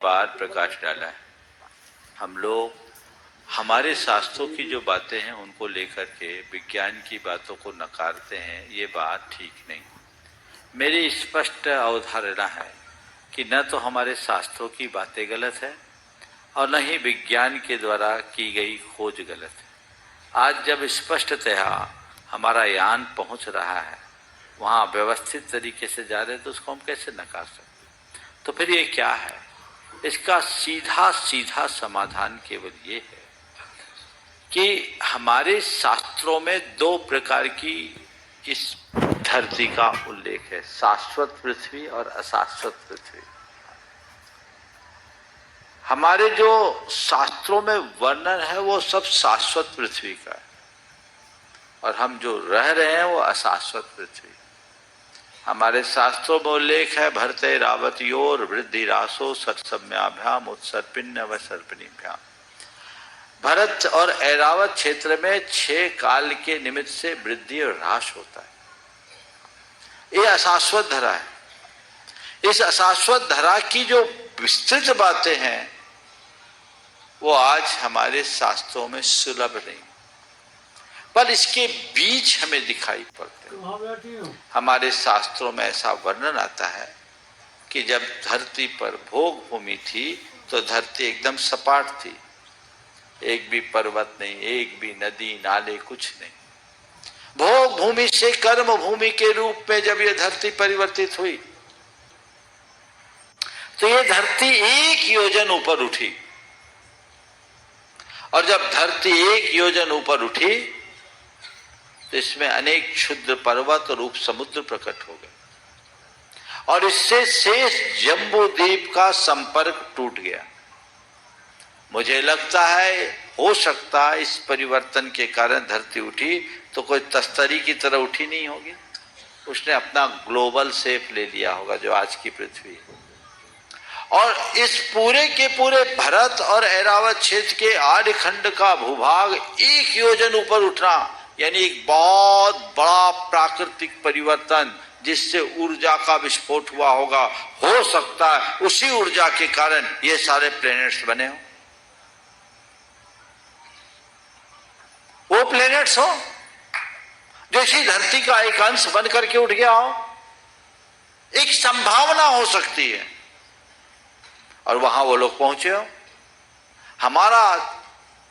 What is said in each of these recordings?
बार प्रकाश डाला है। हम लोग हमारे शास्त्रों की जो बातें हैं उनको लेकर के विज्ञान की बातों को नकारते हैं, ये बात ठीक नहीं। मेरी स्पष्ट अवधारणा है कि न तो हमारे शास्त्रों की बातें गलत है और न ही विज्ञान के द्वारा की गई खोज गलत है। आज जब स्पष्टतया हमारा यान पहुंच रहा है, वहाँ व्यवस्थित तरीके से जा रहे हैं, तो उसको हम कैसे नकार सकते? तो फिर ये क्या है? इसका सीधा सीधा समाधान केवल ये है कि हमारे शास्त्रों में दो प्रकार की इस धरती का उल्लेख है, शाश्वत पृथ्वी और अशाश्वत पृथ्वी। हमारे जो शास्त्रों में वर्णन है वो सब शाश्वत पृथ्वी का है और हम जो रह रहे हैं वो अशाश्वत पृथ्वी। हमारे शास्त्रों में उल्लेख है भरते रावतयोर वृद्धि रासो सत्सम्याभ्याम उत्सर्पिण्य व सर्पिणीभ्याम। भरत और ऐरावत क्षेत्र में 6 काल के निमित्त से वृद्धि और ह्रास होता है। ये अशाश्वत धरा है। इस अशाश्वत धरा की जो विस्तृत बातें हैं वो आज हमारे शास्त्रों में सुलभ नहीं, पर इसके बीज हमें दिखाई पड़ते हैं। हमारे शास्त्रों में ऐसा वर्णन आता है कि जब धरती पर भोग भूमि थी तो धरती एकदम सपाट थी, एक भी पर्वत नहीं, एक भी नदी नाले कुछ नहीं। भोग भूमि से कर्म भूमि के रूप में जब ये धरती परिवर्तित हुई तो ये धरती 1 योजन ऊपर उठी, और जब धरती 1 योजन ऊपर उठी तो इसमें अनेक क्षुद्र पर्वत और उप समुद्र प्रकट हो गए और इससे शेष जम्बू द्वीप का संपर्क टूट गया। मुझे लगता है हो सकता है इस परिवर्तन के कारण धरती उठी तो कोई तस्तरी की तरह उठी नहीं होगी, उसने अपना ग्लोबल शेप ले लिया होगा जो आज की पृथ्वी है। और इस पूरे के पूरे भरत और ऐरावत क्षेत्र के आर्यखंड का भूभाग 1 योजन ऊपर उठना यानी एक बहुत बड़ा प्राकृतिक परिवर्तन जिससे ऊर्जा का विस्फोट हुआ होगा। हो सकता है उसी ऊर्जा के कारण ये सारे प्लैनेट्स बने हो, वो प्लैनेट्स हो जो इसी धरती का एक अंश बन करके उठ गया हो। एक संभावना हो सकती है और वहां वो लोग पहुंचे हो। हमारा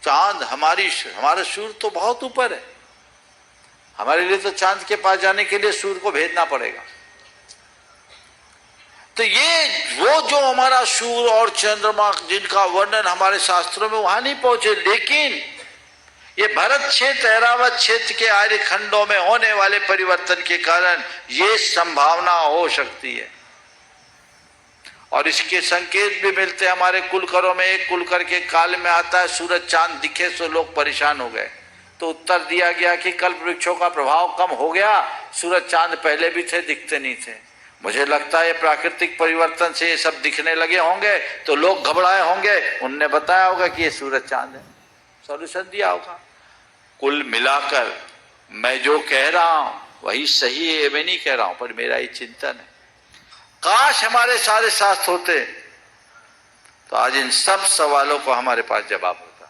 चांद हमारा सूर्य तो बहुत ऊपर है, हमारे लिए तो चांद के पास जाने के लिए सूर्य को भेजना पड़ेगा। तो ये वो जो हमारा सूर्य और चंद्रमा जिनका वर्णन हमारे शास्त्रों में वहां नहीं पहुंचे, लेकिन ये भरत क्षेत्र ऐरावत क्षेत्र के आर्य खंडों में होने वाले परिवर्तन के कारण ये संभावना हो सकती है। और इसके संकेत भी मिलते हैं हमारे कुलकरों में। एक कुलकर के काल में आता है सूरज चांद दिखे तो लोग परेशान हो गए, तो उत्तर दिया गया कि कल्प वृक्षों का प्रभाव कम हो गया, सूरज चांद पहले भी थे, दिखते नहीं थे। मुझे लगता है प्राकृतिक परिवर्तन से ये सब दिखने लगे होंगे तो लोग घबराए होंगे, उनने बताया होगा कि ये सूरज चांद है, सॉल्यूशन दिया होगा। कुल मिलाकर मैं जो कह रहा हूं वही सही है, मैं नहीं कह रहा हूं, पर मेरा ये चिंतन है। काश हमारे सारे शास्त्र होते तो आज इन सब सवालों को हमारे पास जवाब होता।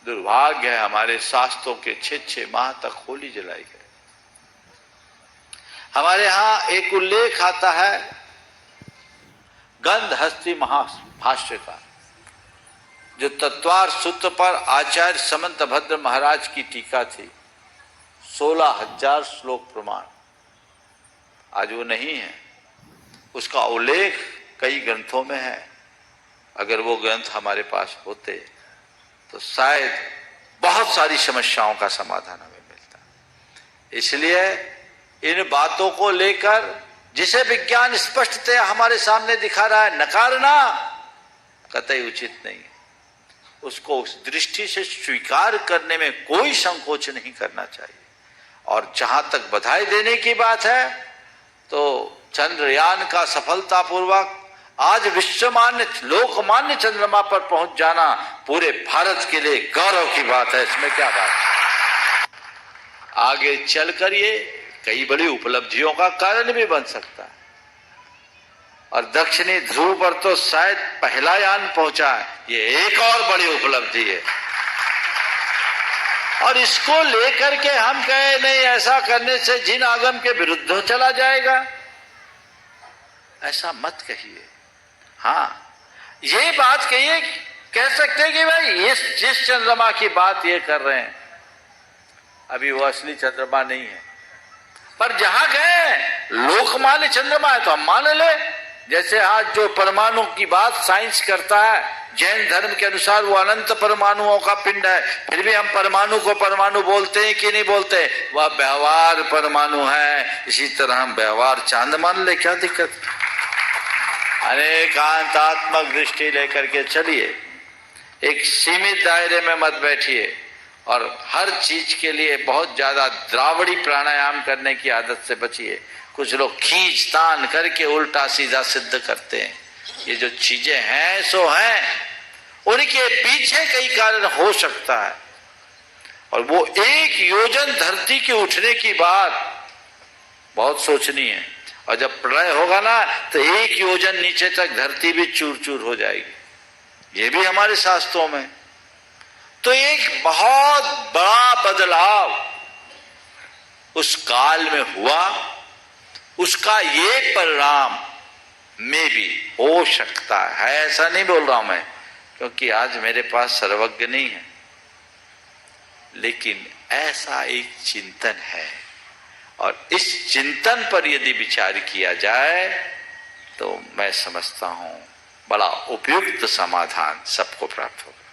दुर्भाग्य है हमारे शास्त्रों के 6 माह तक होली जलाई गए। हमारे यहां एक उल्लेख आता है गंधहस्ती महाभाष्य का, जो तत्वार सूत्र पर आचार्य समंतभद्र महाराज की टीका थी, 16,000 श्लोक प्रमाण। आज वो नहीं है, उसका उल्लेख कई ग्रंथों में है। अगर वो ग्रंथ हमारे पास होते तो शायद बहुत सारी समस्याओं का समाधान हमें मिलता। इसलिए इन बातों को लेकर जिसे विज्ञान स्पष्टतया हमारे सामने दिखा रहा है, नकारना कतई उचित नहीं है। उसको उस दृष्टि से स्वीकार करने में कोई संकोच नहीं करना चाहिए। और जहां तक बधाई देने की बात है तो चंद्रयान का सफलतापूर्वक आज विश्वमान्य लोकमान्य चंद्रमा पर पहुंच जाना पूरे भारत के लिए गौरव की बात है। इसमें क्या बात है? आगे चलकर ये कई बड़ी उपलब्धियों का कारण भी बन सकता है। और दक्षिणी ध्रुव पर तो शायद पहला यान पहुंचा है। ये एक और बड़ी उपलब्धि है। और इसको लेकर के हम कहे नहीं, ऐसा करने से जिन आगम के विरुद्ध चला जाएगा, ऐसा मत कहिए। हाँ, ये बात कहिए, कह सकते हैं कि भाई जिस चंद्रमा की बात ये कर रहे हैं, अभी वो असली चंद्रमा नहीं है, पर जहां गए लोकमान्य चंद्रमा है तो हम मान ले। जैसे आज जो परमाणु की बात साइंस करता है, जैन धर्म के अनुसार वो अनंत परमाणुओं का पिंड है, फिर भी हम परमाणु को परमाणु बोलते हैं कि नहीं बोलते? वह व्यवहार परमाणु है। इसी तरह हम व्यवहार चांद मान ले, क्या दिक्कत? अनेकांतात्मक दृष्टि लेकर के चलिए, एक सीमित दायरे में मत बैठिए और हर चीज के लिए बहुत ज्यादा द्रावड़ी प्राणायाम करने की आदत से बचिए। कुछ लोग खींच तान करके उल्टा सीधा सिद्ध करते हैं। ये जो चीजें हैं सो हैं, उनके पीछे कई कारण हो सकता है। और वो एक योजन धरती के उठने की बात बहुत सोचनी है। और जब प्रलय होगा ना तो एक योजन नीचे तक धरती भी चूर चूर हो जाएगी। ये भी हमारे शास्त्रों में। तो एक बहुत बड़ा बदलाव उस काल में हुआ, उसका ये परिणाम में भी हो सकता है। ऐसा नहीं बोल रहा हूं मैं, क्योंकि आज मेरे पास सर्वज्ञ नहीं है, लेकिन ऐसा एक चिंतन है। और इस चिंतन पर यदि विचार किया जाए तो मैं समझता हूं बड़ा उपयुक्त समाधान सबको प्राप्त होगा।